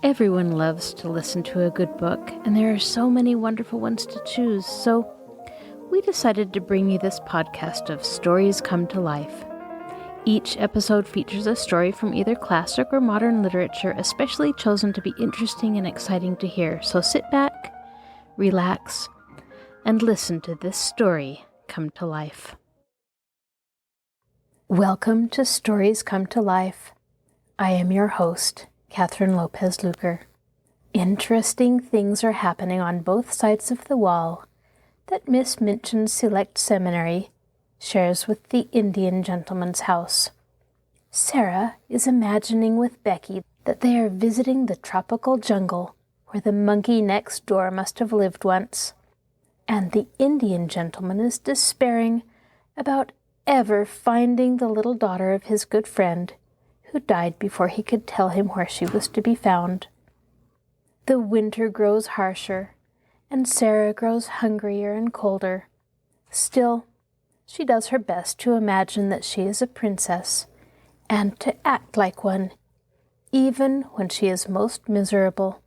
Everyone loves to listen to a good book, and there are so many wonderful ones to choose, so we decided to bring you this podcast of Stories Come to Life. Each episode features a story from either classic or modern literature, especially chosen to be interesting and exciting to hear. So sit back, relax, and listen to this story come to life. Welcome to Stories Come to Life. I am your host, Kathryn Lopez Luker. Interesting things are happening on both sides of the wall that Miss Minchin's Select Seminary shares with the Indian gentleman's house. Sara is imagining with Becky that they are visiting the tropical jungle where the monkey next door must have lived once, and the Indian gentleman is despairing about ever finding the little daughter of his good friend who died before he could tell him where she was to be found. The winter grows harsher, and Sara grows hungrier and colder. Still, she does her best to imagine that she is a princess, and to act like one, even when she is most miserable.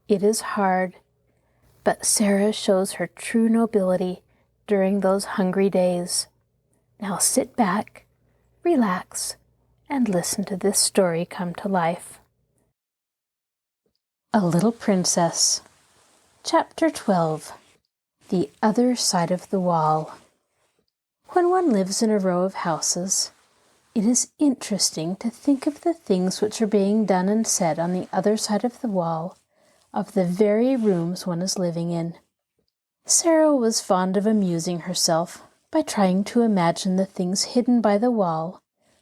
It is hard, but Sara shows her true nobility during those hungry days. Now sit back, relax, and listen to this story come to life. A Little Princess. Chapter 12. The Other Side of the Wall. When one lives in a row of houses, it is interesting to think of the things which are being done and said on the other side of the wall of the very rooms one is living in. Sara was fond of amusing herself by trying to imagine the things hidden by the wall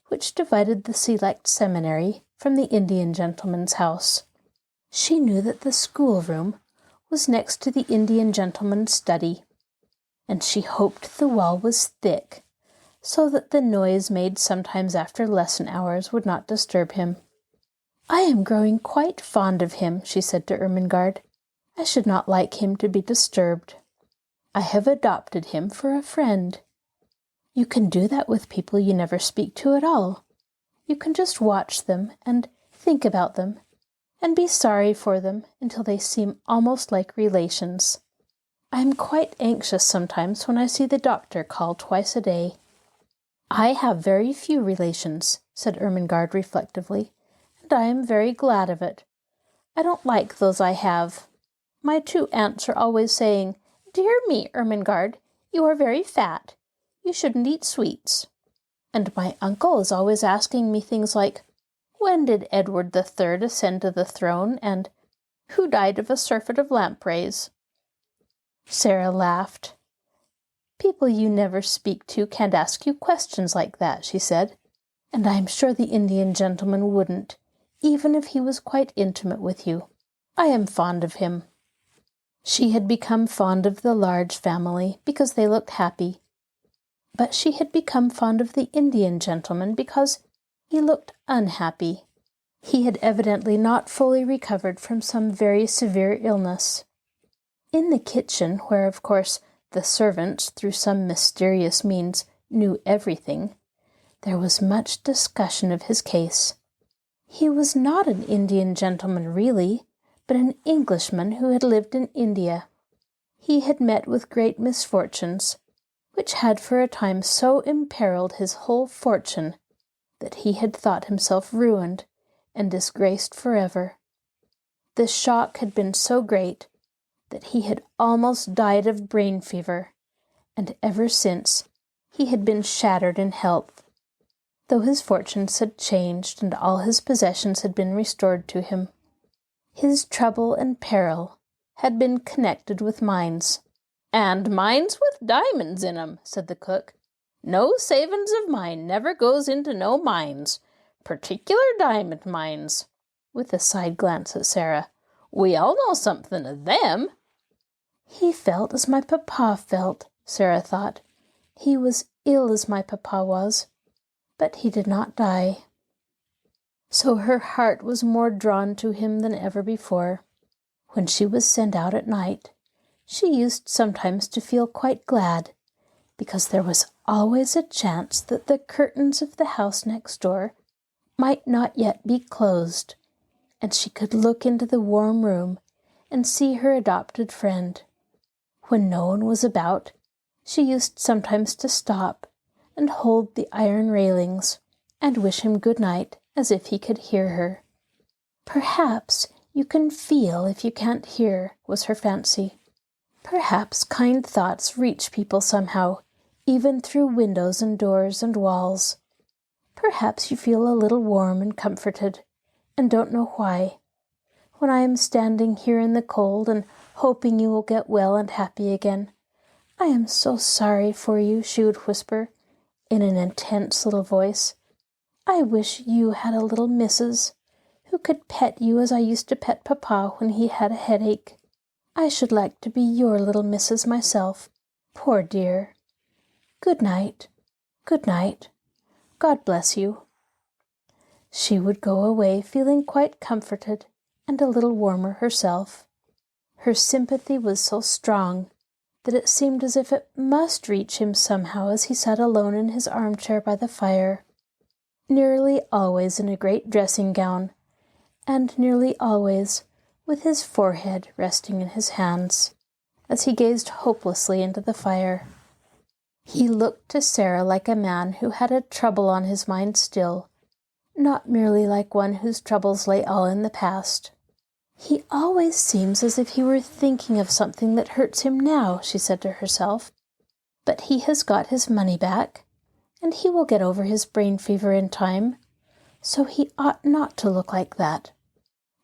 which divided the Select Seminary from the Indian gentleman's house. She knew that the schoolroom was next to the Indian gentleman's study, and she hoped the wall was thick, so that the noise made sometimes after lesson hours would not disturb him. "I am growing quite fond of him," she said to Ermengarde. "I should not like him to be disturbed. I have adopted him for a friend." "You can do that with people you never speak to at all. You can just watch them and think about them, and be sorry for them until they seem almost like relations. I am quite anxious sometimes when I see the doctor call twice a day." "I have very few relations," said Ermengarde reflectively, "and I am very glad of it. I don't like those I have. My two aunts are always saying, 'Dear me, Ermengarde, you are very fat. You shouldn't eat sweets.' And my uncle is always asking me things like, 'When did Edward III ascend to the throne?' and 'Who died of a surfeit of lampreys?'" Sara laughed. "People you never speak to can't ask you questions like that," she said, "and I am sure the Indian gentleman wouldn't, even if he was quite intimate with you. I am fond of him." She had become fond of the large family because they looked happy, but she had become fond of the Indian gentleman because he looked unhappy. He had evidently not fully recovered from some very severe illness. In the kitchen, where of course the servants, through some mysterious means, knew everything, there was much discussion of his case. He was not an Indian gentleman really, but an Englishman who had lived in India. He had met with great misfortunes, which had for a time so imperiled his whole fortune that he had thought himself ruined and disgraced forever. The shock had been so great that he had almost died of brain fever, and ever since he had been shattered in health, though his fortunes had changed and all his possessions had been restored to him. His trouble and peril had been connected with mines. "And mines with diamonds in 'em," said the cook. "No savin's of mine never goes into no mines, particular diamond mines," with a side glance at Sara. "We all know something of them." "He felt as my papa felt," Sara thought. "He was ill as my papa was, but he did not die." So her heart was more drawn to him than ever before. When she was sent out at night, she used sometimes to feel quite glad, because there was always a chance that the curtains of the house next door might not yet be closed, and she could look into the warm room and see her adopted friend. When no one was about, she used sometimes to stop and hold the iron railings and wish him good night as if he could hear her. Perhaps you can feel if you can't hear, was her fancy. Perhaps kind thoughts reach people somehow, even through windows and doors and walls. Perhaps you feel a little warm and comforted, and don't know why. When I am standing here in the cold and hoping you will get well and happy again, I am so sorry for you, she would whisper, in an intense little voice. I wish you had a little missus who could pet you as I used to pet Papa when he had a headache. I should like to be your little missus myself, poor dear. Good night. Good night. God bless you. She would go away feeling quite comforted and a little warmer herself. Her sympathy was so strong that it seemed as if it must reach him somehow as he sat alone in his armchair by the fire, nearly always in a great dressing gown, and nearly always with his forehead resting in his hands, as he gazed hopelessly into the fire. He looked to Sara like a man who had a trouble on his mind still, not merely like one whose troubles lay all in the past. He always seems as if he were thinking of something that hurts him now, she said to herself. But he has got his money back, and he will get over his brain fever in time, so he ought not to look like that.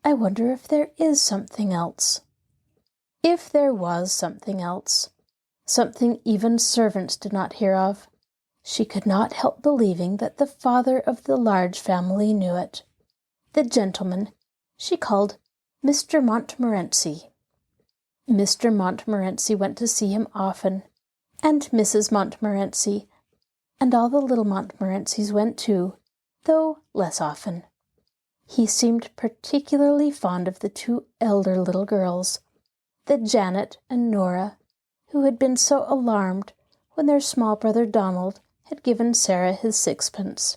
I wonder if there is something else. If there was something else, something even servants did not hear of, she could not help believing that the father of the large family knew it. The gentleman she called Mr. Montmorency. Mr. Montmorency went to see him often, and Mrs. Montmorency, and all the little Montmorencys went too, though less often. He seemed particularly fond of the two elder little girls, the Janet and Nora, who had been so alarmed when their small brother Donald had given Sara his sixpence.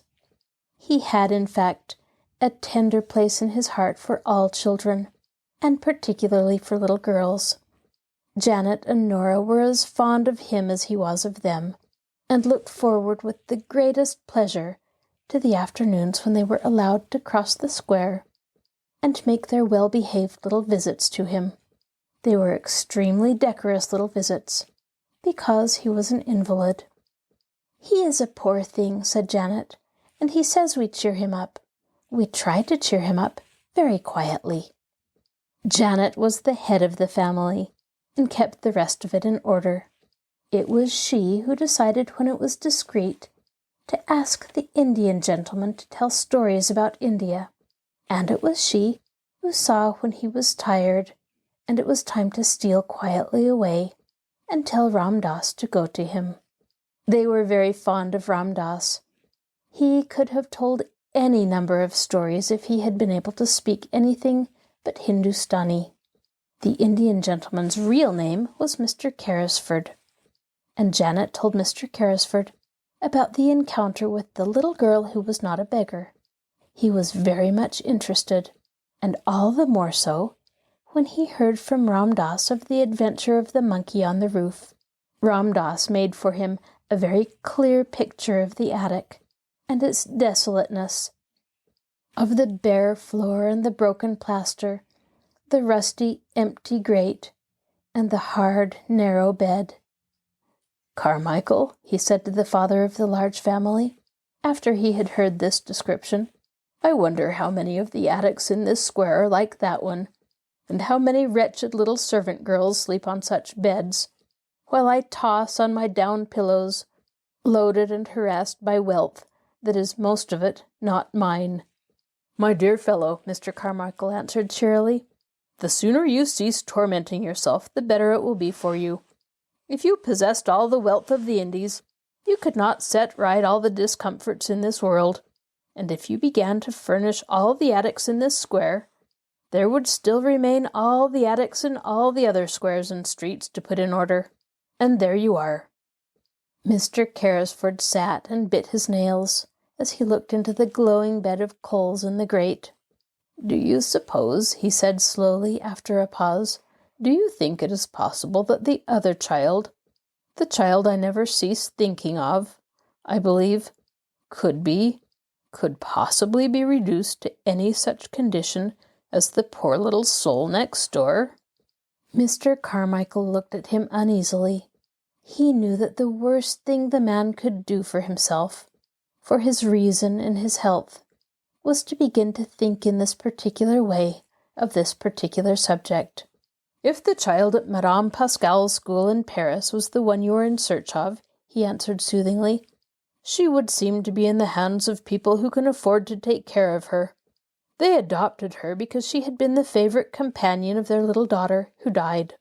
He had, in fact, a tender place in his heart for all children, and particularly for little girls. Janet and Nora were as fond of him as he was of them, and looked forward with the greatest pleasure to the afternoons when they were allowed to cross the square and make their well-behaved little visits to him. They were extremely decorous little visits, because he was an invalid. "He is a poor thing," said Janet, "and he says we cheer him up. We try to cheer him up very quietly." Janet was the head of the family, and kept the rest of it in order. It was she who decided when it was discreet to ask the Indian gentleman to tell stories about India, and it was she who saw when he was tired and it was time to steal quietly away and tell Ram Dass to go to him. They were very fond of Ram Dass. He could have told any number of stories if he had been able to speak anything but Hindustani. The Indian gentleman's real name was Mr. Carrisford, and Janet told Mr. Carrisford about the encounter with the little girl who was not a beggar. He was very much interested, and all the more so when he heard from Ram Dass of the adventure of the monkey on the roof. Ram Dass made for him a very clear picture of the attic and its desolateness, of the bare floor and the broken plaster, the rusty, empty grate, and the hard, narrow bed. "Carmichael," he said to the father of the large family, after he had heard this description, "I wonder how many of the attics in this square are like that one, and how many wretched little servant girls sleep on such beds, while I toss on my down pillows, loaded and harassed by wealth that is most of it not mine." "My dear fellow," Mr. Carmichael answered cheerily, "the sooner you cease tormenting yourself, the better it will be for you. If you possessed all the wealth of the Indies, you could not set right all the discomforts in this world, and if you began to furnish all the attics in this square, there would still remain all the attics in all the other squares and streets to put in order, and there you are." Mr. Carrisford sat and bit his nails as he looked into the glowing bed of coals in the grate. Do you suppose, he said slowly after a pause, do you think it is possible that the other child, the child I never cease thinking of, I believe, could possibly be reduced to any such condition as the poor little soul next door? Mr. Carmichael looked at him uneasily. He knew that the worst thing the man could do for himself, for his reason and his health, was to begin to think in this particular way of this particular subject. If the child at Madame Pascal's school in Paris was the one you were in search of, he answered soothingly, she would seem to be in the hands of people who can afford to take care of her. They adopted her because she had been the favorite companion of their little daughter, who died.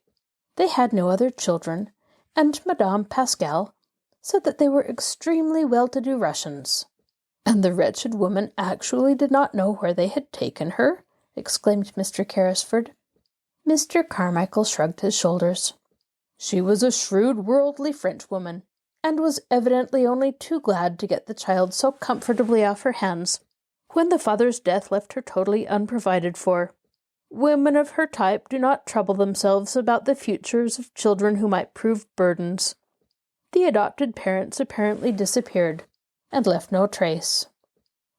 They had no other children, and Madame Pascal said that they were extremely well-to-do Russians. And the wretched woman actually did not know where they had taken her? Exclaimed Mr. Carrisford. Mr. Carmichael shrugged his shoulders. She was a shrewd, worldly Frenchwoman, and was evidently only too glad to get the child so comfortably off her hands when the father's death left her totally unprovided for. Women of her type do not trouble themselves about the futures of children who might prove burdens. The adopted parents apparently disappeared, and left no trace.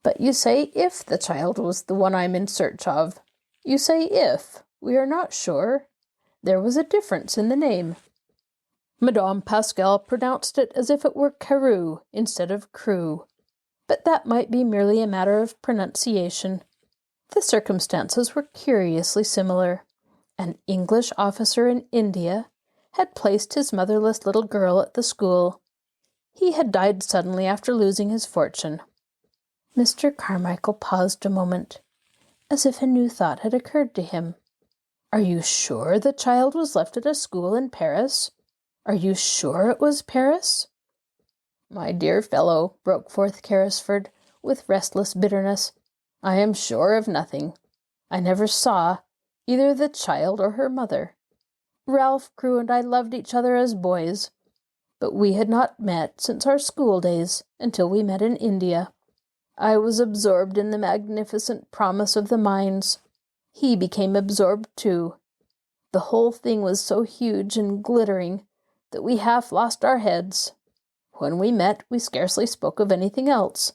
But you say if the child was the one I'm in search of. You say if. We are not sure. There was a difference in the name. Madame Pascal pronounced it as if it were Carew instead of Crew. But that might be merely a matter of pronunciation. The circumstances were curiously similar. An English officer in India had placed his motherless little girl at the school. He had died suddenly after losing his fortune. Mr. Carmichael paused a moment, as if a new thought had occurred to him. Are you sure the child was left at a school in Paris? Are you sure it was Paris? My dear fellow, broke forth Carrisford, with restless bitterness, I am sure of nothing. I never saw either the child or her mother. Ralph Crewe and I loved each other as boys, but we had not met since our school days until we met in India. I was absorbed in the magnificent promise of the mines. He became absorbed too. The whole thing was so huge and glittering that we half lost our heads. When we met, we scarcely spoke of anything else.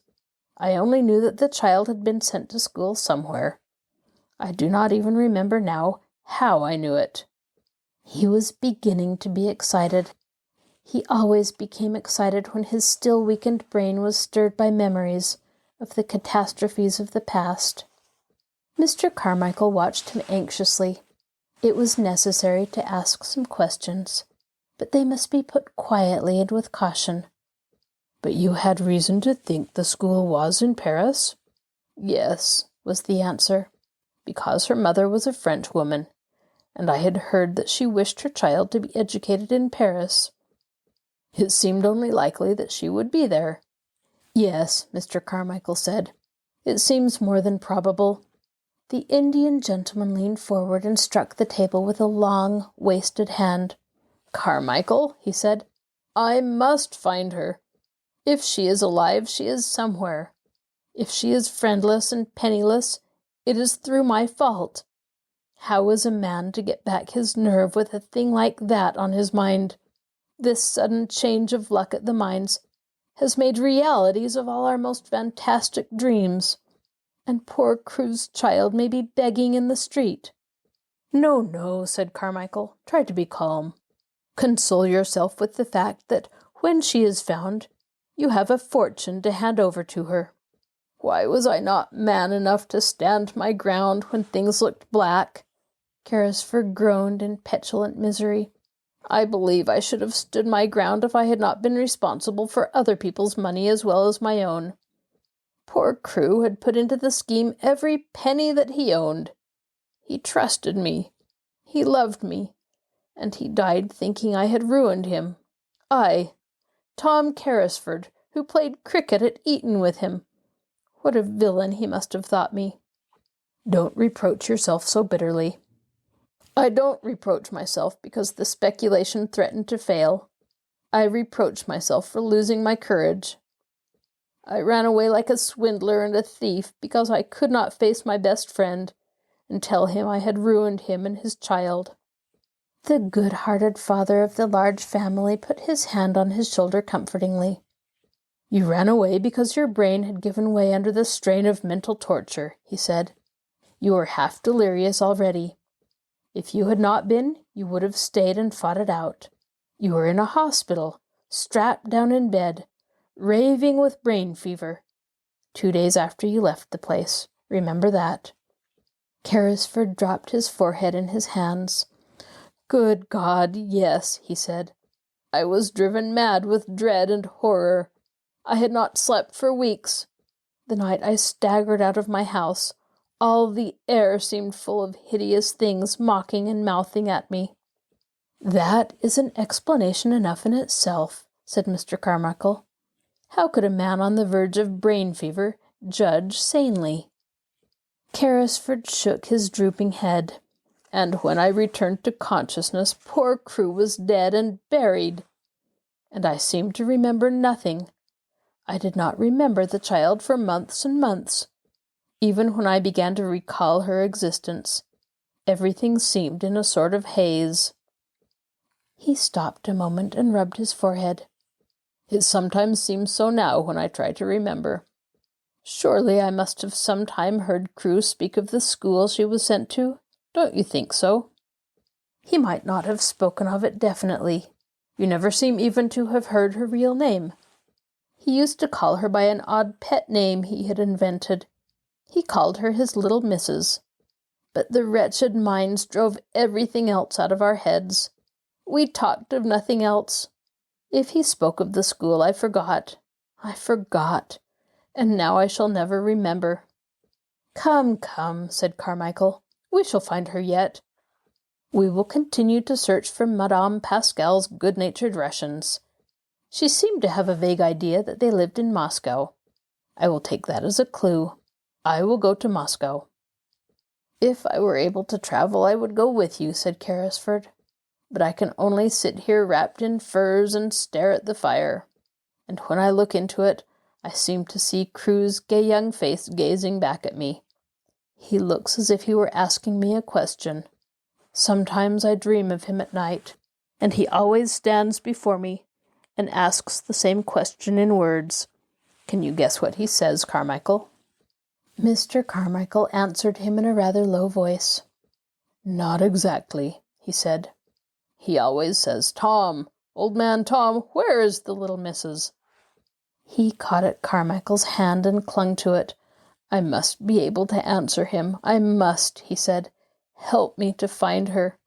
I only knew that the child had been sent to school somewhere. I do not even remember now how I knew it. He was beginning to be excited. He always became excited when his still weakened brain was stirred by memories of the catastrophes of the past. Mr. Carmichael watched him anxiously. It was necessary to ask some questions, but they must be put quietly and with caution. But you had reason to think the school was in Paris? Yes, was the answer, because her mother was a Frenchwoman, and I had heard that she wished her child to be educated in Paris. It seemed only likely that she would be there. Yes, Mr. Carmichael said. It seems more than probable. The Indian gentleman leaned forward and struck the table with a long, wasted hand. Carmichael, he said, I must find her. If she is alive, she is somewhere. If she is friendless and penniless, it is through my fault. How is a man to get back his nerve with a thing like that on his mind? This sudden change of luck at the mines has made realities of all our most fantastic dreams. And poor Crew's child may be begging in the street. No, no, said Carmichael. Try to be calm. Console yourself with the fact that when she is found, you have a fortune to hand over to her. Why was I not man enough to stand my ground when things looked black? Carrisford groaned in petulant misery. I believe I should have stood my ground if I had not been responsible for other people's money as well as my own. Poor Crewe had put into the scheme every penny that he owned. He trusted me. He loved me. And he died thinking I had ruined him. I, Tom Carrisford, who played cricket at Eton with him. What a villain he must have thought me. Don't reproach yourself so bitterly. I don't reproach myself because the speculation threatened to fail. I reproach myself for losing my courage. I ran away like a swindler and a thief because I could not face my best friend and tell him I had ruined him and his child." The good-hearted father of the large family put his hand on his shoulder comfortingly. "You ran away because your brain had given way under the strain of mental torture," he said. "You were half delirious already. If you had not been, you would have stayed and fought it out. You were in a hospital, strapped down in bed, raving with brain fever. 2 days after you left the place. Remember that." Carrisford dropped his forehead in his hands. "Good God, yes," he said. "I was driven mad with dread and horror. I had not slept for weeks. The night I staggered out of my house, all the air seemed full of hideous things mocking and mouthing at me." "That is an explanation enough in itself," said Mr. Carmichael. "How could a man on the verge of brain fever judge sanely?" Carrisford shook his drooping head. "And when I returned to consciousness, poor Crewe was dead and buried. And I seemed to remember nothing. I did not remember the child for months and months. Even when I began to recall her existence, everything seemed in a sort of haze." He stopped a moment and rubbed his forehead. "It sometimes seems so now when I try to remember. Surely I must have some time heard Crewe speak of the school she was sent to. Don't you think so?" "He might not have spoken of it definitely. You never seem even to have heard her real name. He used to call her by an odd pet name he had invented. He called her his little missus. But the wretched minds drove everything else out of our heads. We talked of nothing else. If he spoke of the school, I forgot. And now I shall never remember." "Come, come," said Carmichael. "We shall find her yet. We will continue to search for Madame Pascal's good-natured Russians. She seemed to have a vague idea that they lived in Moscow. I will take that as a clue. I will go to Moscow." "If I were able to travel, I would go with you," said Carrisford. "But I can only sit here wrapped in furs and stare at the fire. And when I look into it, I seem to see Crewe's gay young face gazing back at me. He looks as if he were asking me a question. Sometimes I dream of him at night, and he always stands before me and asks the same question in words. Can you guess what he says, Carmichael?" Mr. Carmichael answered him in a rather low voice. "Not exactly," he said. "He always says, 'Tom, old man Tom, where is the little missus?'" He caught at Carmichael's hand and clung to it. "I must be able to answer him. I must," he said. "Help me to find her.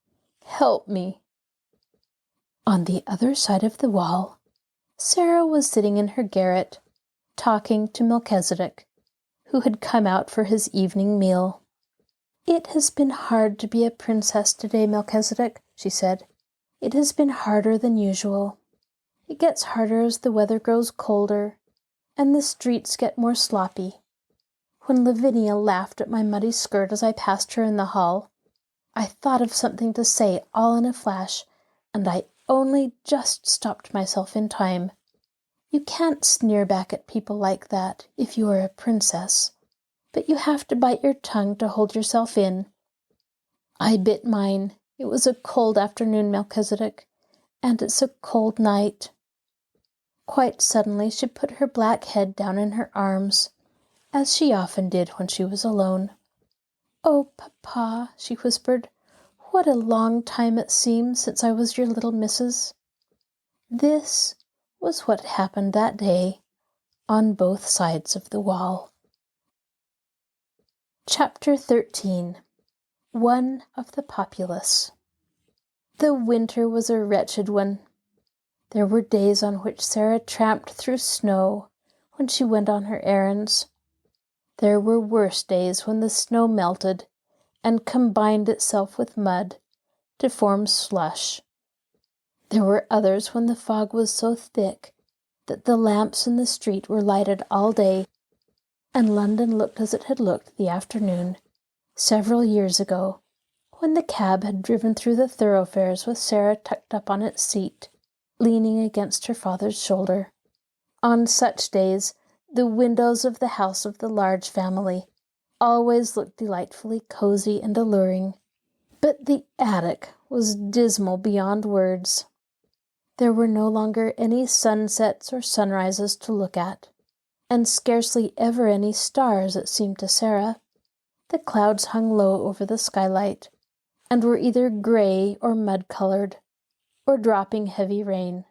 Help me." On the other side of the wall, Sara was sitting in her garret, talking to Melchizedek, who had come out for his evening meal. "It has been hard to be a princess today, Melchizedek," she said. "It has been harder than usual. It gets harder as the weather grows colder, and the streets get more sloppy. When Lavinia laughed at my muddy skirt as I passed her in the hall, I thought of something to say all in a flash, and I only just stopped myself in time. You can't sneer back at people like that if you are a princess, but you have to bite your tongue to hold yourself in. I bit mine. It was a cold afternoon, Melchizedek, and it's a cold night." Quite suddenly she put her black head down in her arms, as she often did when she was alone. "Oh, Papa," she whispered, "what a long time it seems since I was your little missus." This was what happened that day on both sides of the wall. Chapter 13. One of the Populace. The winter was a wretched one. There were days on which Sara tramped through snow when she went on her errands. There were worse days when the snow melted and combined itself with mud to form slush. There were others when the fog was so thick that the lamps in the street were lighted all day, and London looked as it had looked the afternoon several years ago, when the cab had driven through the thoroughfares with Sara tucked up on its seat, leaning against her father's shoulder. On such days The windows of the house of the large family always looked delightfully cozy and alluring, but the attic was dismal beyond words. There were no longer any sunsets or sunrises to look at, and scarcely ever any stars, it seemed to Sara. The clouds hung low over the skylight, and were either gray or mud-colored, or dropping heavy rain.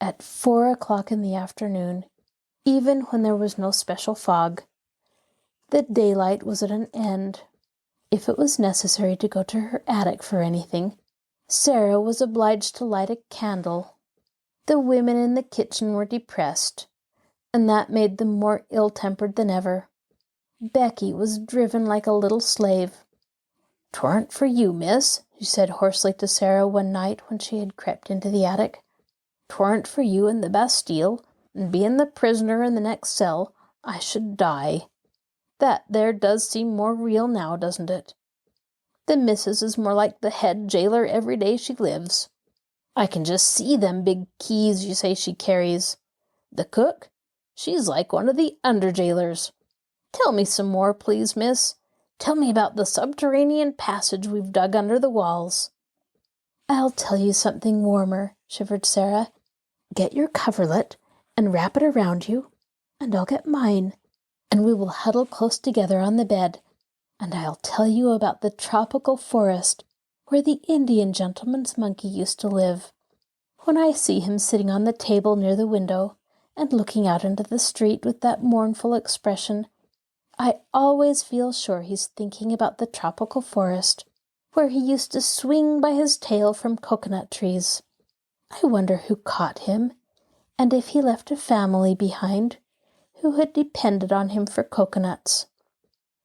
At 4 o'clock in the afternoon, even when there was no special fog, the daylight was at an end. If it was necessary to go to her attic for anything, Sara was obliged to light a candle. The women in the kitchen were depressed, and that made them more ill-tempered than ever. Becky was driven like a little slave. "'Twarn't for you, miss," she said hoarsely to Sara one night when she had crept into the attic. "'Twarn't for you in the Bastille, and being the prisoner in the next cell, I should die. That there does seem more real now, doesn't it? The missus is more like the head jailer every day she lives. I can just see them big keys you say she carries. The cook, she's like one of the under jailers. Tell me some more, please, miss. Tell me about the subterranean passage we've dug under the walls." "I'll tell you something warmer," shivered Sara. "Get your coverlet and wrap it around you, and I'll get mine, and we will huddle close together on the bed, and I'll tell you about the tropical forest where the Indian gentleman's monkey used to live. When I see him sitting on the table near the window and looking out into the street with that mournful expression, I always feel sure he's thinking about the tropical forest where he used to swing by his tail from coconut trees. I wonder who caught him, and if he left a family behind who had depended on him for coconuts."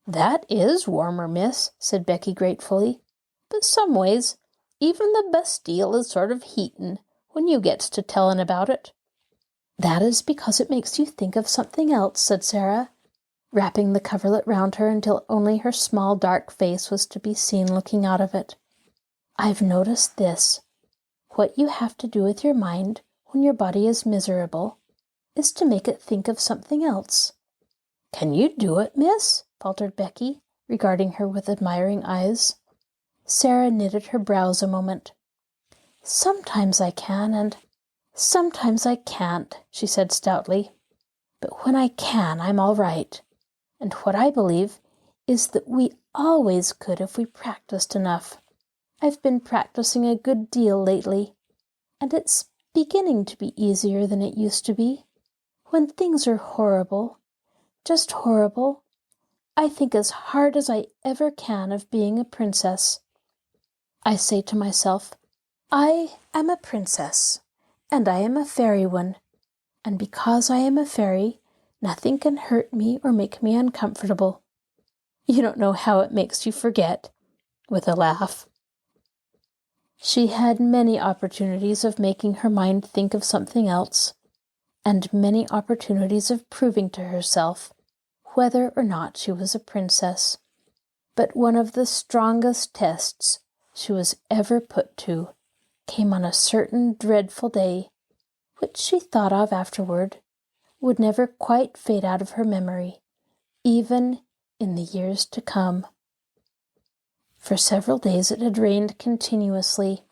"That is warmer, miss," said Becky gratefully. "But some ways, even the Bastille is sort of heatin' when you gets to tellin' about it." "That is because it makes you think of something else," said Sara, wrapping the coverlet round her until only her small dark face was to be seen looking out of it. "I've noticed this. What you have to do with your mind when your body is miserable is to make it think of something else." "Can you do it, miss?" faltered Becky, regarding her with admiring eyes. Sara knitted her brows a moment. "Sometimes I can, and sometimes I can't," she said stoutly. "But when I can, I'm all right. And what I believe is that we always could if we practiced enough. I've been practicing a good deal lately, and it's beginning to be easier than it used to be. When things are horrible, just horrible, I think as hard as I ever can of being a princess. I say to myself, I am a princess, and I am a fairy one, and because I am a fairy, nothing can hurt me or make me uncomfortable. You don't know how it makes you forget," with a laugh. She had many opportunities of making her mind think of something else, and many opportunities of proving to herself whether or not she was a princess. But one of the strongest tests she was ever put to came on a certain dreadful day, which she thought of afterward, would never quite fade out of her memory, even in the years to come. For several days it had rained continuously.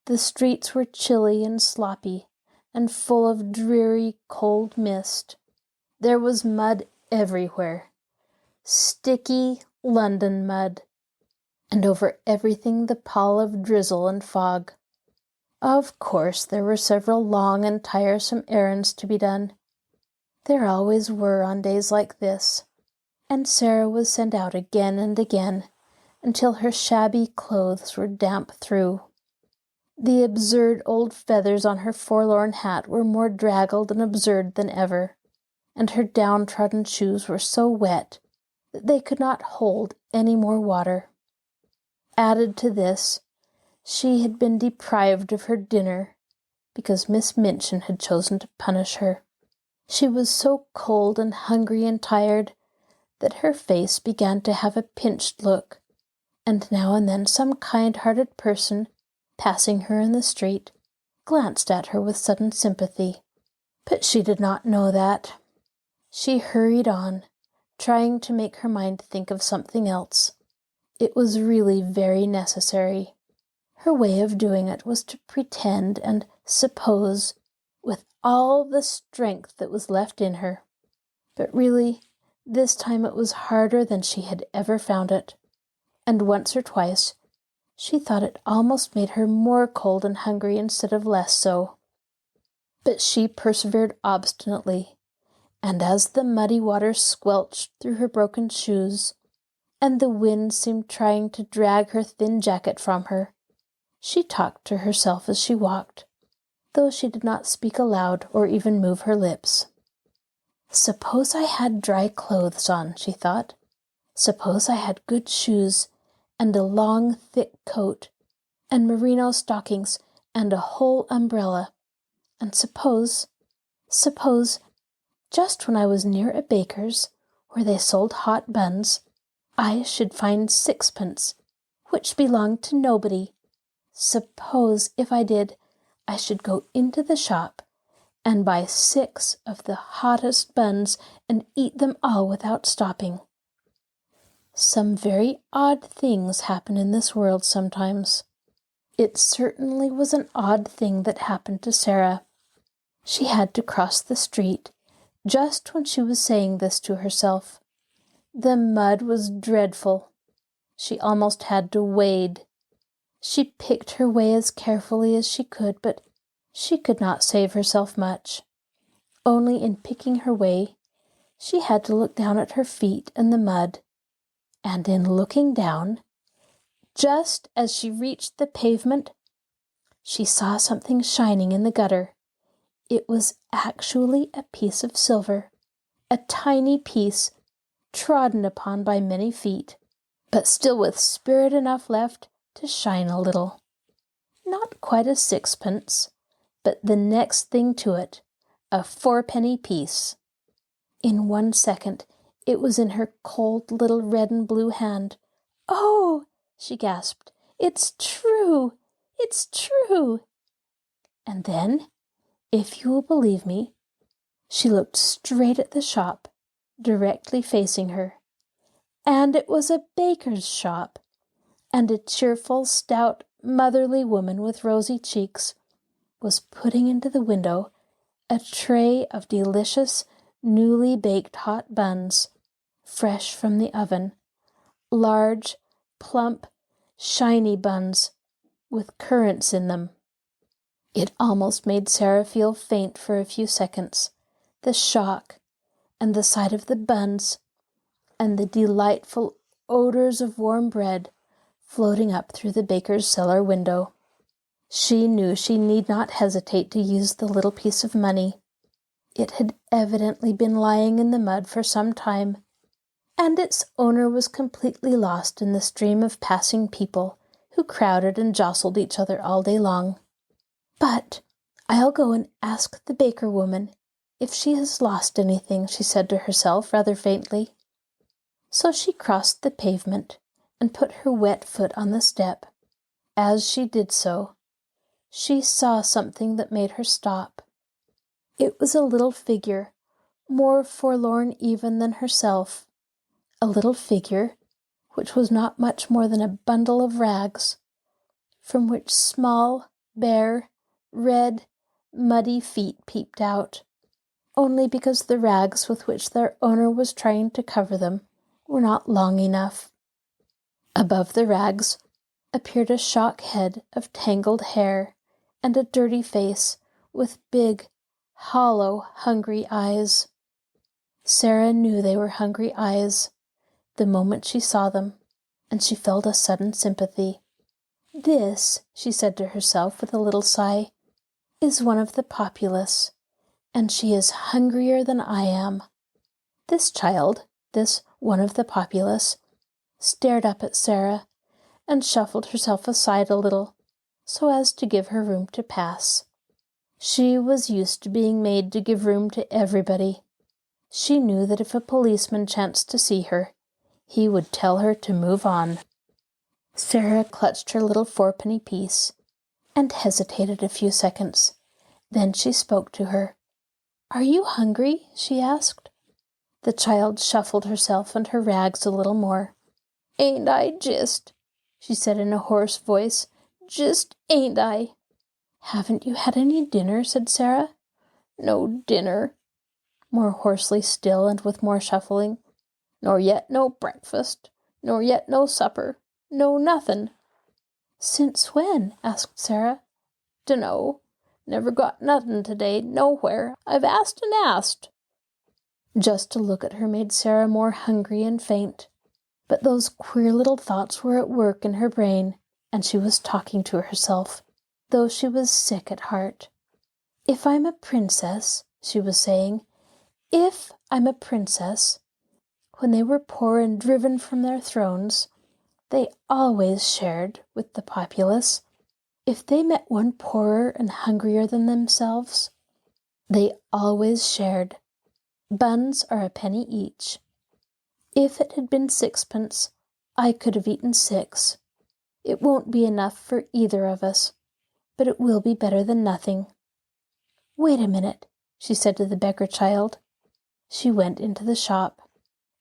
The streets were chilly and sloppy, and full of dreary, cold mist. There was mud everywhere, sticky London mud, and over everything the pall of drizzle and fog. Of course, there were several long and tiresome errands to be done. There always were on days like this, and Sara was sent out again and again until her shabby clothes were damp through. The absurd old feathers on her forlorn hat were more draggled and absurd than ever, and her downtrodden shoes were so wet that they could not hold any more water. Added to this, she had been deprived of her dinner because Miss Minchin had chosen to punish her. She was so cold and hungry and tired that her face began to have a pinched look, and now and then some kind-hearted person, passing her in the street, glanced at her with sudden sympathy. But she did not know that. She hurried on, trying to make her mind think of something else. It was really very necessary. Her way of doing it was to pretend and suppose with all the strength that was left in her. But really, this time it was harder than she had ever found it, and once or twice she thought it almost made her more cold and hungry instead of less so. But she persevered obstinately, and as the muddy water squelched through her broken shoes, and the wind seemed trying to drag her thin jacket from her, she talked to herself as she walked, though she did not speak aloud or even move her lips. Suppose I had dry clothes on, she thought. Suppose I had good shoes, and a long, thick coat, and merino stockings, and a whole umbrella. And suppose, just when I was near a baker's, where they sold hot buns, I should find 6pence, which belonged to nobody. Suppose, if I did, I should go into the shop and buy 6 of the hottest buns and eat them all without stopping. Some very odd things happen in this world sometimes. It certainly was an odd thing that happened to Sara. She had to cross the street just when she was saying this to herself. The mud was dreadful. She almost had to wade. She picked her way as carefully as she could, but she could not save herself much. Only in picking her way, she had to look down at her feet in the mud. And in looking down, just as she reached the pavement, she saw something shining in the gutter. It was actually a piece of silver, a tiny piece, trodden upon by many feet, but still with spirit enough left to shine a little. Not quite a 6pence, but the next thing to it, a 4-penny piece. In 1 second, it was in her cold little red and blue hand. "Oh," she gasped, "it's true! It's true!" And then, if you will believe me, she looked straight at the shop, directly facing her. And it was a baker's shop, and a cheerful, stout, motherly woman with rosy cheeks was putting into the window a tray of delicious, newly baked hot buns, fresh from the oven, large, plump, shiny buns with currants in them. It almost made Sara feel faint for a few seconds, the shock, and the sight of the buns, and the delightful odors of warm bread floating up through the baker's cellar window. She knew she need not hesitate to use the little piece of money. It had evidently been lying in the mud for some time, and its owner was completely lost in the stream of passing people who crowded and jostled each other all day long. "But I'll go and ask the baker woman if she has lost anything," she said to herself rather faintly. So she crossed the pavement and put her wet foot on the step. As she did so, she saw something that made her stop. It was a little figure, more forlorn even than herself, a little figure which was not much more than a bundle of rags, from which small, bare, red, muddy feet peeped out, only because the rags with which their owner was trying to cover them were not long enough. Above the rags appeared a shock head of tangled hair and a dirty face with big, hollow, hungry eyes. Sara knew they were hungry eyes the moment she saw them, and she felt a sudden sympathy. "This," she said to herself with a little sigh, "is one of the populace, and she is hungrier than I am." This child, this one of the populace, stared up at Sara and shuffled herself aside a little, so as to give her room to pass. She was used to being made to give room to everybody. She knew that if a policeman chanced to see her, he would tell her to move on. Sara clutched her little 4-penny piece and hesitated a few seconds. Then she spoke to her. "Are you hungry?" she asked. The child shuffled herself and her rags a little more. "Ain't I just?" she said in a hoarse voice. "Just ain't I?" "Haven't you had any dinner?" said Sara. "No dinner," more hoarsely still and with more shuffling. "Nor yet no breakfast, nor yet no supper, no nothin'." "Since when?" asked Sara. "Dunno. Never got nothin' today, nowhere. I've asked and asked." Just to look at her made Sara more hungry and faint. But those queer little thoughts were at work in her brain, and she was talking to herself, though she was sick at heart. "If I'm a princess," she was saying, "if I'm a princess." When they were poor and driven from their thrones, they always shared with the populace. If they met one poorer and hungrier than themselves, they always shared. Buns are a penny each. If it had been 6pence, I could have eaten 6. It won't be enough for either of us, but it will be better than nothing. "Wait a minute," she said to the beggar child. She went into the shop.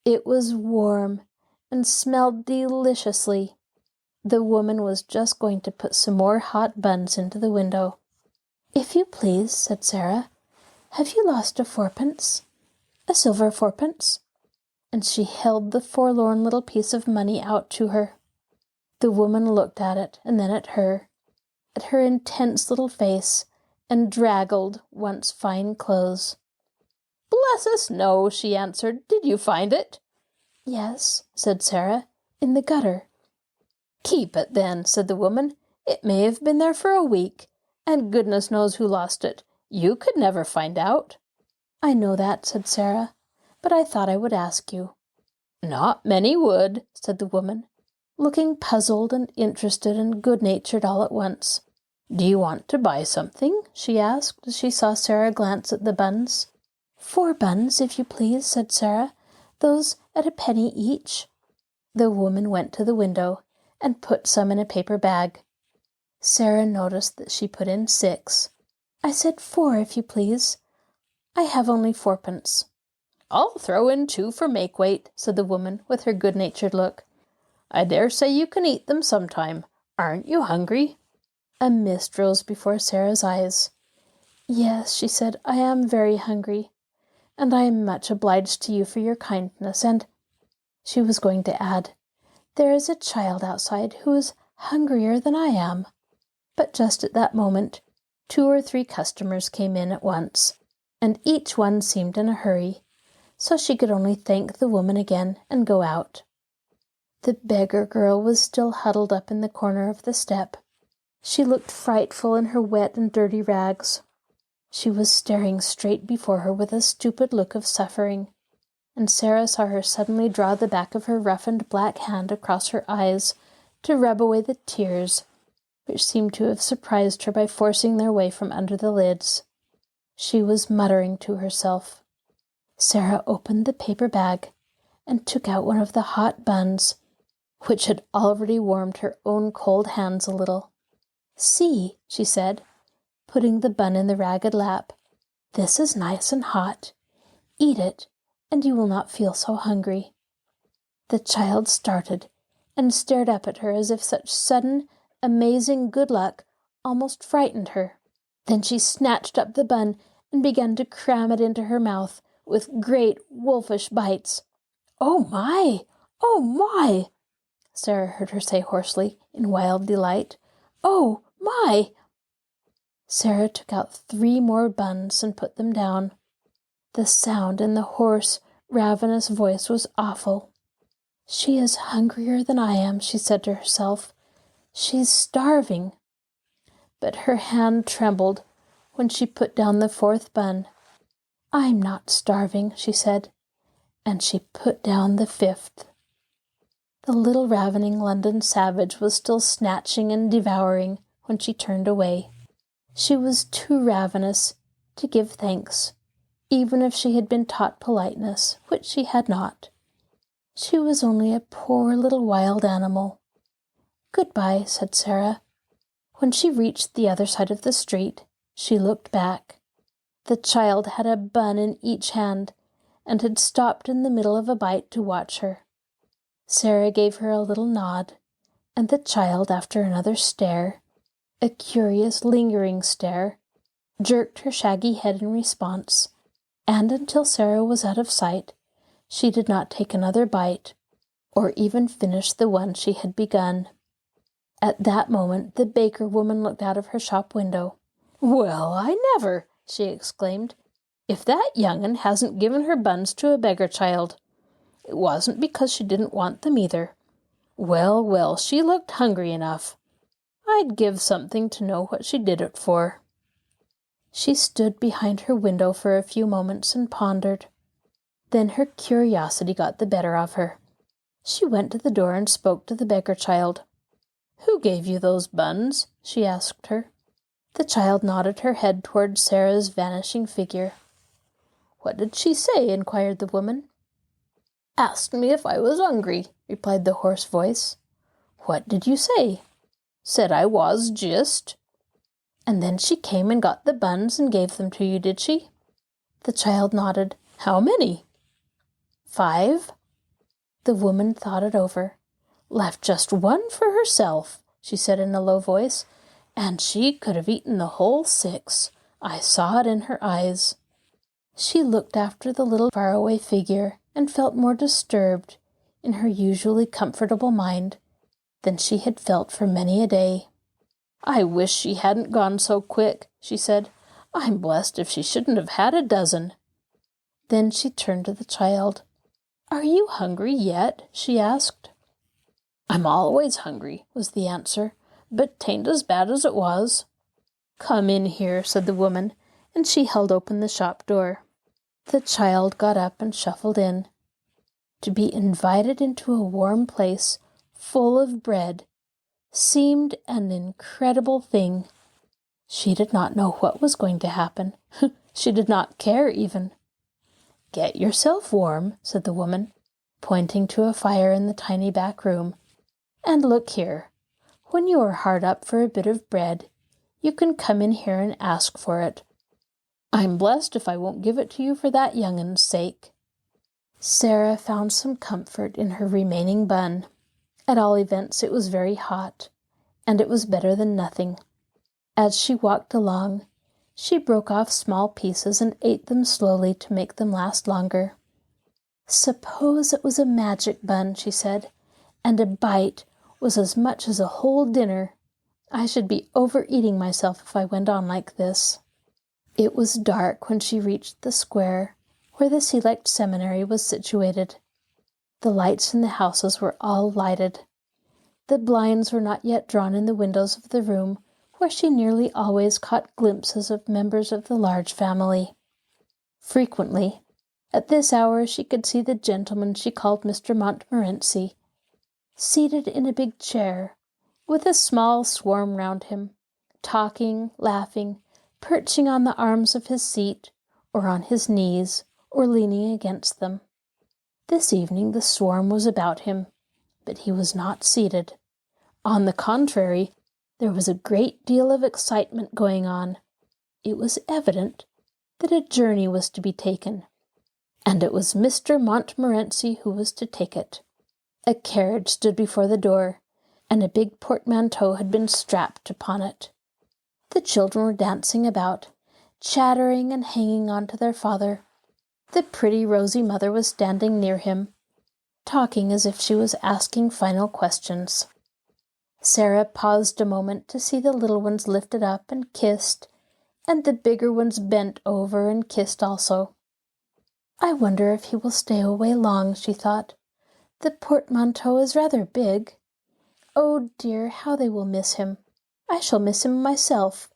It was warm and smelled deliciously. The woman was just going to put some more hot buns into the window. "If you please," said Sara, "have you lost a 4pence? A silver 4pence?" And she held the forlorn little piece of money out to her. The woman looked at it and then at her intense little face and draggled, once fine clothes. "Bless us, no," she answered. "Did you find it?" "Yes," said Sara, "in the gutter." "Keep it, then," said the woman. "It may have been there for a week, and goodness knows who lost it. You could never find out." "I know that," said Sara, "but I thought I would ask you." "Not many would," said the woman, looking puzzled and interested and good-natured all at once. "Do you want to buy something?" she asked as she saw Sara glance at the buns. "4 buns, if you please," said Sara. "Those at a penny each." The woman went to the window and put some in a paper bag. Sara noticed that she put in 6. "I said 4, if you please. I have only 4pence. "I'll throw in 2 for make weight," said the woman with her good-natured look. "I dare say you can eat them sometime. Aren't you hungry?" A mist rose before Sara's eyes. "Yes," she said, "I am very hungry, and I am much obliged to you for your kindness, and—" She was going to add, "There is a child outside who is hungrier than I am." But just at that moment, 2 or 3 customers came in at once, and each one seemed in a hurry, so she could only thank the woman again and go out. The beggar girl was still huddled up in the corner of the step. She looked frightful in her wet and dirty rags. She was staring straight before her with a stupid look of suffering, and Sara saw her suddenly draw the back of her roughened black hand across her eyes to rub away the tears, which seemed to have surprised her by forcing their way from under the lids. She was muttering to herself. Sara opened the paper bag and took out one of the hot buns, which had already warmed her own cold hands a little. "See," she said, putting the bun in the ragged lap. "This is nice and hot. Eat it, and you will not feel so hungry." The child started and stared up at her as if such sudden, amazing good luck almost frightened her. Then she snatched up the bun and began to cram it into her mouth with great wolfish bites. "Oh my! Oh my!" Sara heard her say hoarsely in wild delight. "Oh my!" Sara took out 3 more buns and put them down. The sound in the hoarse, ravenous voice was awful. "She is hungrier than I am," she said to herself. "She's starving." But her hand trembled when she put down the 4th bun. "I'm not starving," she said, and she put down the 5th. The little ravening London savage was still snatching and devouring when she turned away. She was too ravenous to give thanks, even if she had been taught politeness, which she had not. She was only a poor little wild animal. "Goodbye," said Sara. When she reached the other side of the street, she looked back. The child had a bun in each hand, and had stopped in the middle of a bite to watch her. Sara gave her a little nod, and the child, after another stare, a curious, lingering stare, jerked her shaggy head in response, and until Sara was out of sight, she did not take another bite, or even finish the one she had begun. At that moment the baker woman looked out of her shop window. "Well, I never!" she exclaimed. "If that young'un hasn't given her buns to a beggar child! It wasn't because she didn't want them either. Well, well, she looked hungry enough. I'd give something to know what she did it for." She stood behind her window for a few moments and pondered. Then her curiosity got the better of her. She went to the door and spoke to the beggar child. "Who gave you those buns?" she asked her. The child nodded her head toward Sara's vanishing figure. "What did she say?" inquired the woman. "Asked me if I was hungry," replied the hoarse voice. "What did you say?" "Said I was, just." "And then she came and got the buns and gave them to you, did she?" The child nodded. "How many?" "5." The woman thought it over. "Left just one for herself," she said in a low voice, "and she could have eaten the whole 6. I saw it in her eyes." She looked after the little faraway figure and felt more disturbed in her usually comfortable mind than she had felt for many a day. "I wish she hadn't gone so quick," she said. "I'm blessed if she shouldn't have had a dozen." Then she turned to the child. "Are you hungry yet?" she asked. "I'm always hungry," was the answer, "but 'tain't as bad as it was." "Come in here," said the woman, and she held open the shop door. The child got up and shuffled in. To be invited into a warm place full of bread seemed an incredible thing. She did not know what was going to happen. She did not care even. "Get yourself warm," said the woman, pointing to a fire in the tiny back room. "And look here, when you are hard up for a bit of bread, you can come in here and ask for it. I'm blessed if I won't give it to you for that young'un's sake." Sara found some comfort in her remaining bun. At all events, it was very hot, and it was better than nothing. As she walked along, she broke off small pieces and ate them slowly to make them last longer. "Suppose it was a magic bun," she said, "and a bite was as much as a whole dinner. I should be overeating myself if I went on like this." It was dark when she reached the square where the Select Seminary was situated. The lights in the houses were all lighted. The blinds were not yet drawn in the windows of the room where she nearly always caught glimpses of members of the large family. Frequently, at this hour, she could see the gentleman she called Mr. Montmorency, seated in a big chair, with a small swarm round him, talking, laughing, perching on the arms of his seat, or on his knees, or leaning against them. This evening the swarm was about him, but he was not seated. On the contrary, there was a great deal of excitement going on. It was evident that a journey was to be taken, and it was Mr. Montmorency who was to take it. A carriage stood before the door, and a big portmanteau had been strapped upon it. The children were dancing about, chattering and hanging on to their father. The pretty rosy mother was standing near him, talking as if she was asking final questions. Sara paused a moment to see the little ones lifted up and kissed, and the bigger ones bent over and kissed also. "I wonder if he will stay away long," she thought. "The portmanteau is rather big. Oh dear, how they will miss him. I shall miss him myself,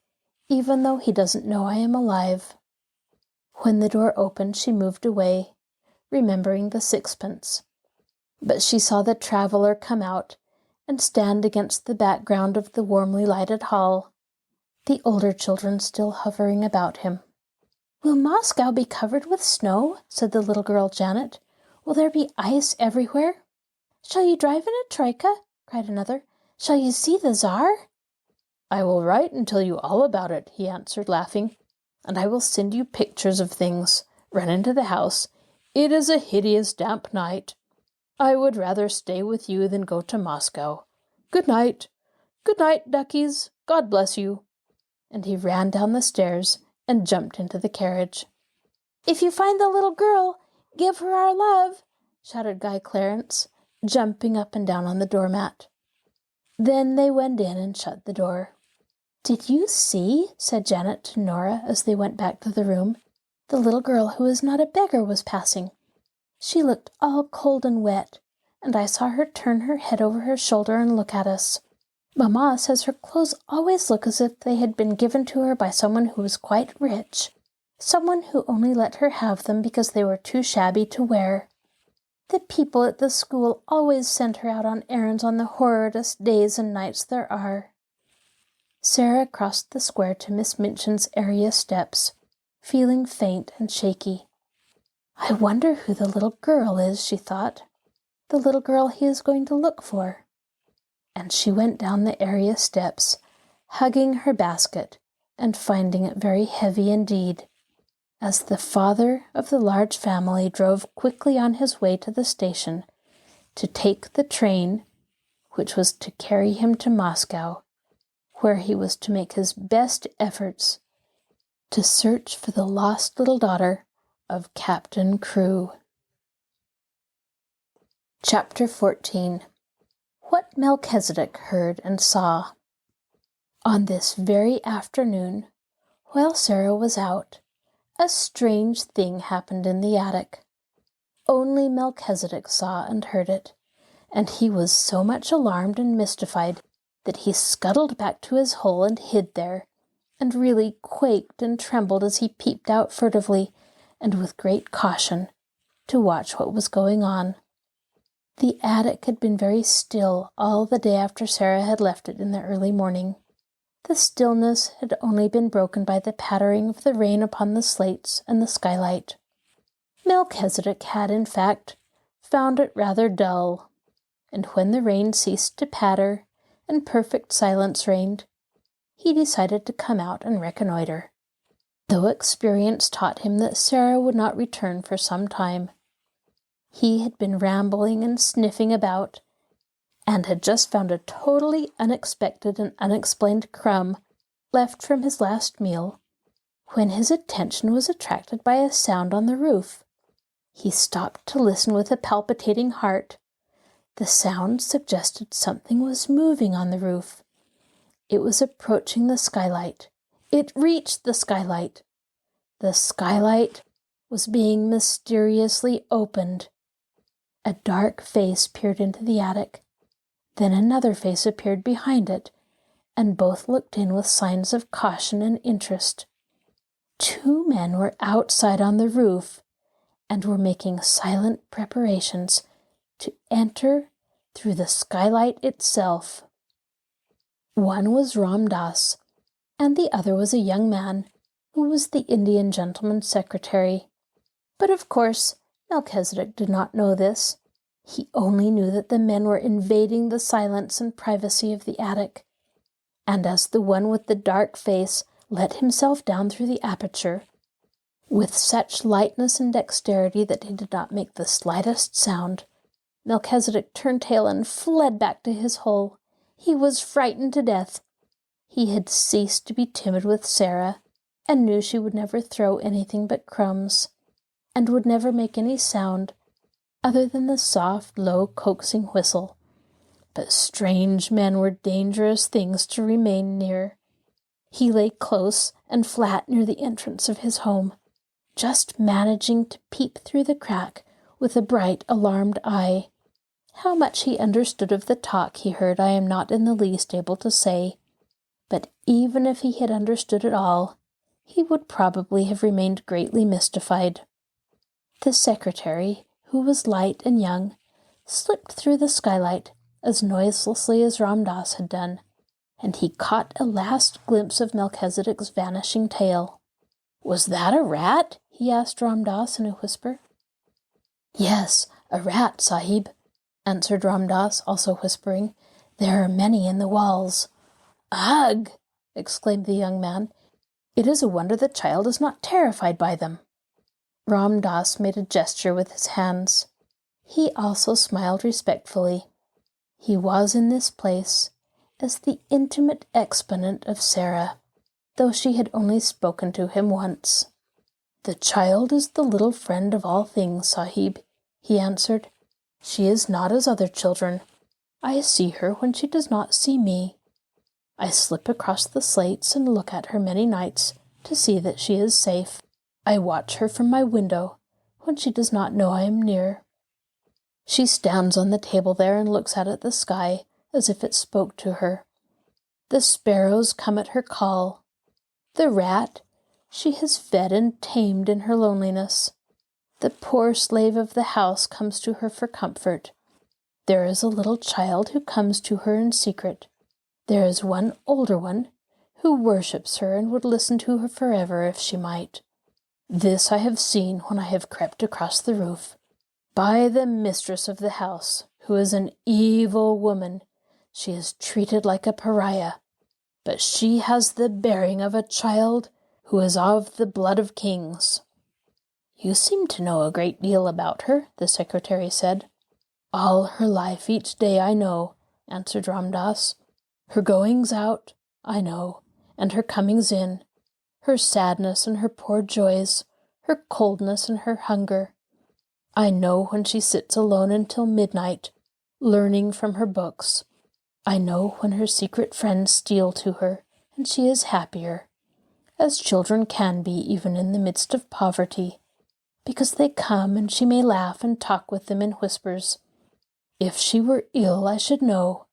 even though he doesn't know I am alive." When the door opened, she moved away, remembering the 6pence. But she saw the traveller come out and stand against the background of the warmly lighted hall, the older children still hovering about him. "Will Moscow be covered with snow?" said the little girl Janet. "Will there be ice everywhere?" "Shall you drive in a troika?" cried another. "Shall you see the Tsar?" "I will write and tell you all about it," he answered, laughing, "and I will send you pictures of things. Run into the house. It is a hideous damp night. I would rather stay with you than go to Moscow. Good night. Good night, duckies. God bless you." And he ran down the stairs and jumped into the carriage. "If you find the little girl, give her our love," shouted Guy Clarence, jumping up and down on the doormat. Then they went in and shut the door. "Did you see," said Janet to Nora as they went back to the room, "the little girl who is not a beggar was passing. She looked all cold and wet, and I saw her turn her head over her shoulder and look at us. Mamma says her clothes always look as if they had been given to her by someone who was quite rich, someone who only let her have them because they were too shabby to wear. The people at the school always send her out on errands on the horridest days and nights there are." Sara crossed the square to Miss Minchin's area steps, feeling faint and shaky. "I wonder who the little girl is," she thought. "The little girl he is going to look for." And she went down the area steps, hugging her basket and finding it very heavy indeed, as the father of the large family drove quickly on his way to the station to take the train which was to carry him to Moscow, where he was to make his best efforts to search for the lost little daughter of Captain Crewe. Chapter 14. What Melchizedek Heard and Saw. On this very afternoon, while Sara was out, a strange thing happened in the attic. Only Melchizedek saw and heard it, and he was so much alarmed and mystified that he scuttled back to his hole and hid there, and really quaked and trembled as he peeped out furtively and with great caution to watch what was going on. The attic had been very still all the day after Sara had left it in the early morning. The stillness had only been broken by the pattering of the rain upon the slates and the skylight. Melchizedek had, in fact, found it rather dull, and when the rain ceased to patter and perfect silence reigned, he decided to come out and reconnoiter, though experience taught him that Sara would not return for some time. He had been rambling and sniffing about, and had just found a totally unexpected and unexplained crumb left from his last meal, when his attention was attracted by a sound on the roof. He stopped to listen with a palpitating heart. The sound suggested something was moving on the roof. It was approaching the skylight. It reached the skylight. The skylight was being mysteriously opened. A dark face peered into the attic. Then another face appeared behind it, and both looked in with signs of caution and interest. Two men were outside on the roof, and were making silent preparations to enter through the skylight itself. One was Ram Das, and the other was a young man who was the Indian gentleman's secretary. But of course Melchizedek did not know this. He only knew that the men were invading the silence and privacy of the attic, and as the one with the dark face let himself down through the aperture, with such lightness and dexterity that he did not make the slightest sound, Melchizedek turned tail and fled back to his hole. He was frightened to death. He had ceased to be timid with Sara, and knew she would never throw anything but crumbs, and would never make any sound other than the soft, low, coaxing whistle. But strange men were dangerous things to remain near. He lay close and flat near the entrance of his home, just managing to peep through the crack with a bright, alarmed eye. How much he understood of the talk he heard I am not in the least able to say, but even if he had understood it all, he would probably have remained greatly mystified. The secretary, who was light and young, slipped through the skylight as noiselessly as Ram Das had done, and he caught a last glimpse of Melchizedek's vanishing tail. "Was that a rat?" he asked Ram Das in a whisper. "Yes, a rat, Sahib," answered Ram Das, also whispering. "There are many in the walls." "Ugh!" exclaimed the young man. "It is a wonder the child is not terrified by them." Ram Das made a gesture with his hands. He also smiled respectfully. He was in this place as the intimate exponent of Sara, though she had only spoken to him once. "The child is the little friend of all things, Sahib," he answered. "She is not as other children. I see her when she does not see me. I slip across the slates and look at her many nights to see that she is safe. I watch her from my window when she does not know I am near. She stands on the table there and looks out at the sky as if it spoke to her. The sparrows come at her call. The rat she has fed and tamed in her loneliness. The poor slave of the house comes to her for comfort. There is a little child who comes to her in secret. There is one older one who worships her and would listen to her forever if she might. This I have seen when I have crept across the roof. By the mistress of the house, who is an evil woman, she is treated like a pariah, but she has the bearing of a child who is of the blood of kings." "You seem to know a great deal about her," the secretary said. "All her life each day I know," answered Ram Das. "Her goings out, I know, and her comings in, her sadness and her poor joys, her coldness and her hunger. I know when she sits alone until midnight, learning from her books. I know when her secret friends steal to her, and she is happier, as children can be even in the midst of poverty, because they come and she may laugh and talk with them in whispers. If she were ill, I should know,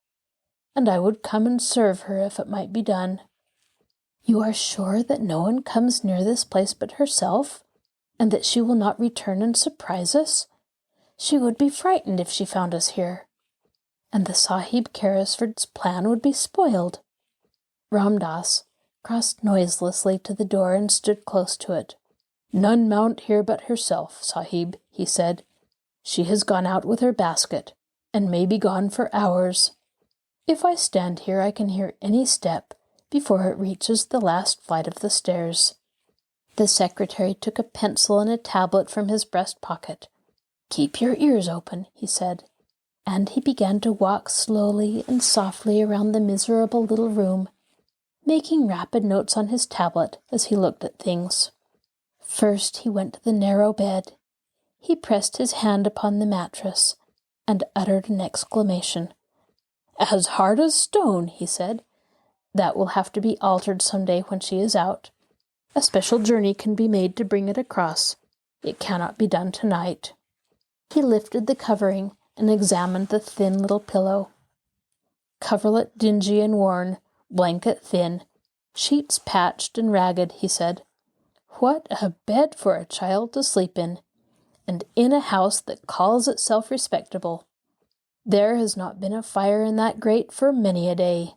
and I would come and serve her if it might be done." "You are sure that no one comes near this place but herself, and that she will not return and surprise us? She would be frightened if she found us here, and the Sahib Carrisford's plan would be spoiled." Ram Das crossed noiselessly to the door and stood close to it. "None mount here but herself, Sahib," he said. "She has gone out with her basket, and may be gone for hours. If I stand here, I can hear any step before it reaches the last flight of the stairs." The secretary took a pencil and a tablet from his breast pocket. "Keep your ears open," he said, and he began to walk slowly and softly around the miserable little room, making rapid notes on his tablet as he looked at things. First he went to the narrow bed. He pressed his hand upon the mattress and uttered an exclamation. "As hard as stone," he said. "That will have to be altered some day when she is out. A special journey can be made to bring it across. It cannot be done tonight." He lifted the covering and examined the thin little pillow. "Coverlet dingy and worn, blanket thin, sheets patched and ragged," he said. "What a bed for a child to sleep in, and in a house that calls itself respectable. There has not been a fire in that grate for many a day,"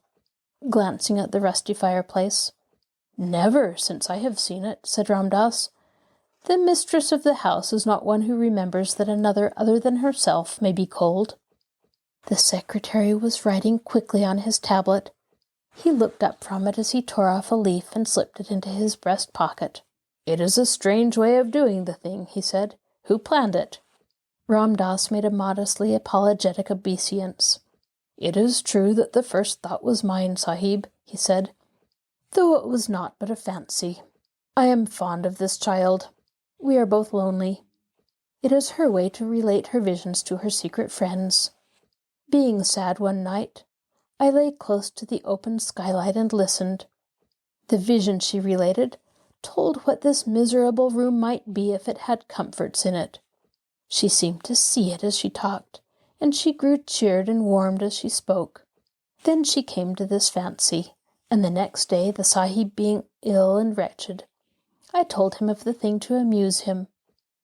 glancing at the rusty fireplace. "Never since I have seen it," said Ram Das. "The mistress of the house is not one who remembers that another other than herself may be cold." The secretary was writing quickly on his tablet. He looked up from it as he tore off a leaf and slipped it into his breast pocket. "It is a strange way of doing the thing," he said. "Who planned it?" Ram Das made a modestly apologetic obeisance. "It is true that the first thought was mine, Sahib," he said, "though it was not but a fancy. I am fond of this child. We are both lonely. It is her way to relate her visions to her secret friends. Being sad one night, I lay close to the open skylight and listened. The vision she related told what this miserable room might be if it had comforts in it. She seemed to see it as she talked, and she grew cheered and warmed as she spoke. Then she came to this fancy, and the next day, the Sahib being ill and wretched, I told him of the thing to amuse him.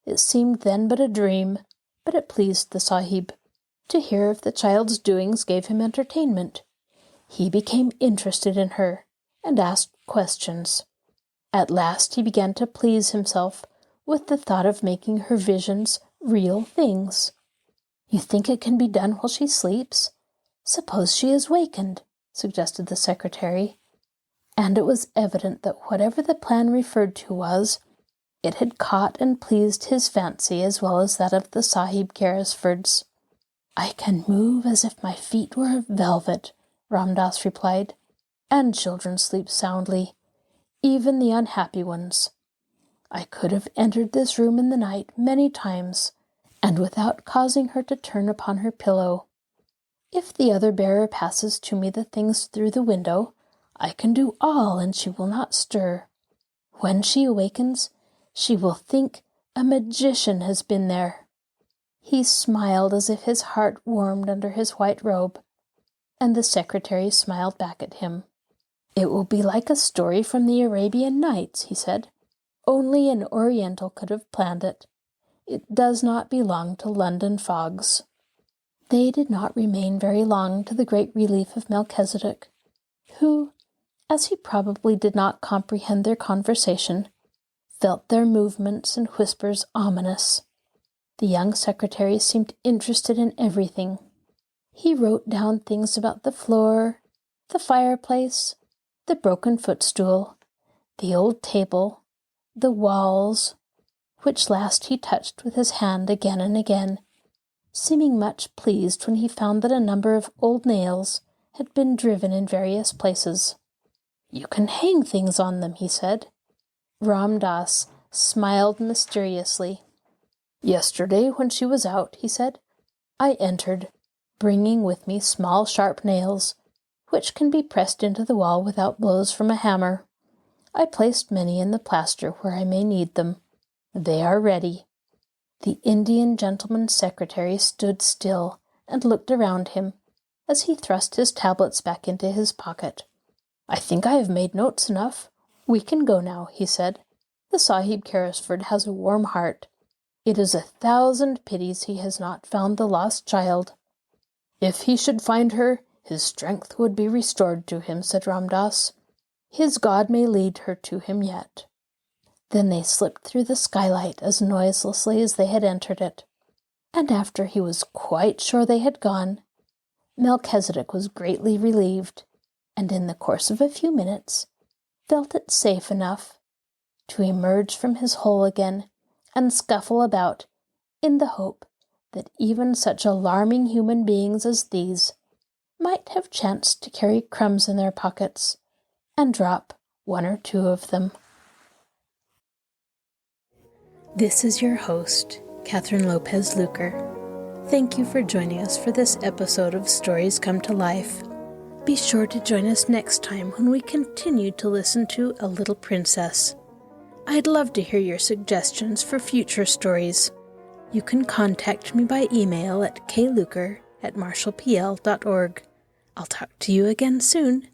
It seemed then but a dream, but it pleased the Sahib. To hear of the child's doings gave him entertainment. He became interested in her, and asked questions. At last he began to please himself with the thought of making her visions real things." "You think it can be done while she sleeps? Suppose she is wakened," suggested the secretary. And it was evident that whatever the plan referred to was, It had caught and pleased his fancy as well as that of the Sahib Carrisfords. "I can move as if my feet were of velvet," Ram Dass replied, "and children sleep soundly, even the unhappy ones. I could have entered this room in the night many times, and without causing her to turn upon her pillow. If the other bearer passes to me the things through the window, I can do all, and she will not stir. When she awakens, she will think a magician has been there." He smiled as if his heart warmed under his white robe, and the secretary smiled back at him. "It will be like a story from the Arabian Nights," he said. "Only an Oriental could have planned it. It does not belong to London fogs." They did not remain very long, to the great relief of Melchizedek, who, as he probably did not comprehend their conversation, felt their movements and whispers ominous. The young secretary seemed interested in everything. He wrote down things about the floor, the fireplace, the broken footstool, the old table, the walls, which last he touched with his hand again and again, seeming much pleased when he found that a number of old nails had been driven in various places. "You can hang things on them," he said. Ram Dass smiled mysteriously. "Yesterday, when she was out," he said, "I entered, bringing with me small sharp nails, which can be pressed into the wall without blows from a hammer. I placed many in the plaster where I may need them. They are ready." The Indian gentleman's secretary stood still and looked around him as he thrust his tablets back into his pocket. "I think I have made notes enough. We can go now," he said. "The Sahib Carrisford has a warm heart. It is 1,000 pities he has not found the lost child." "If he should find her, his strength would be restored to him," said Ram Dass. "His God may lead her to him yet." Then they slipped through the skylight as noiselessly as they had entered it, and after he was quite sure they had gone, Melchizedek was greatly relieved, and in the course of a few minutes felt it safe enough to emerge from his hole again and scuffle about in the hope that even such alarming human beings as these might have chanced to carry crumbs in their pockets and drop one or two of them. This is your host, Kathryn Lopez Luker. Thank you for joining us for this episode of Stories Come to Life. Be sure to join us next time when we continue to listen to A Little Princess. I'd love to hear your suggestions for future stories. You can contact me by email at kluker@marshallpl.org. I'll talk to you again soon.